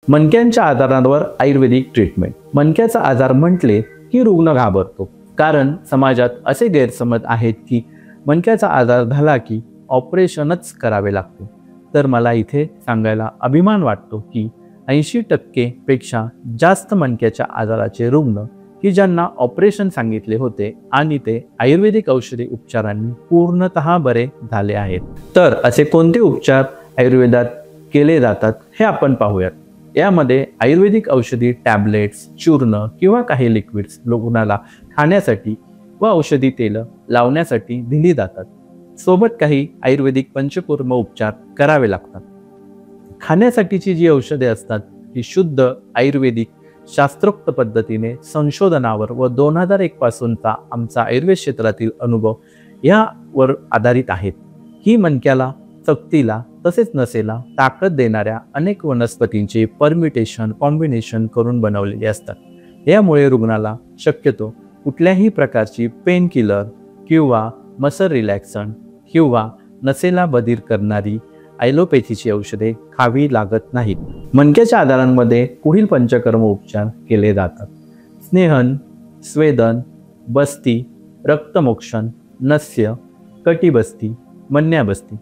मणक्यांच्या आजारांवर आयुर्वेदिक ट्रीटमेंट. मणक्याचा आजार म्हटले की रुग्ण घाबरतो, कारण समाजात असे गैरसमज आहेत की मणक्याचा आजार झाला की ऑपरेशनच करावे लागते. तर मला इथे सांगायला अभिमान वाटतो की 80% पेक्षा जास्त मणक्याच्या आजाराचे रुग्ण की ज्यांना ऑपरेशन सांगितले होते आणि ते आयुर्वेदिक औषधी उपचारांनी पूर्णतः बरे झाले आहेत. तर असे कोणते उपचार आयुर्वेदात केले जातात हे आपण पाहूयात. यामध्ये आयुर्वेदिक औषधी टॅबलेट्स, चूर्ण किंवा काही लिक्विड्स रुग्णाला खाण्यासाठी व औषधी तेल लावण्यासाठी दिली जातात. सोबत काही आयुर्वेदिक पंचकर्म उपचार करावे लागतात. खाण्यासाठीची जी औषधे असतात ती शुद्ध आयुर्वेदिक शास्त्रोक्त पद्धतीने संशोधनावर व 2001 पासूनचा आमचा आयुर्वेद क्षेत्रातील अनुभव यावर आधारित आहेत. ही मणक्याला, चकतीला तसेच नसेला ताकद देणाऱ्या अनेक वनस्पतींचे परम्युटेशन, कॉम्बिनेशन करून बनवलेले असतात. यामुळे रुग्णाला शक्यतो कुठल्याही प्रकारची पेन किलर किंवा मसल रिलॅक्संट किंवा नसेला बधीर करणारी ॲलोपॅथीची औषधे खावी लागत नाहीत. मणक्याच्या आजारांमध्ये पुढील पंचकर्म उपचार केले जातात. स्नेहन, स्वेदन, बस्ती, रक्तमोक्षण, नस्य, कटिबस्ती, मन्याबस्ती.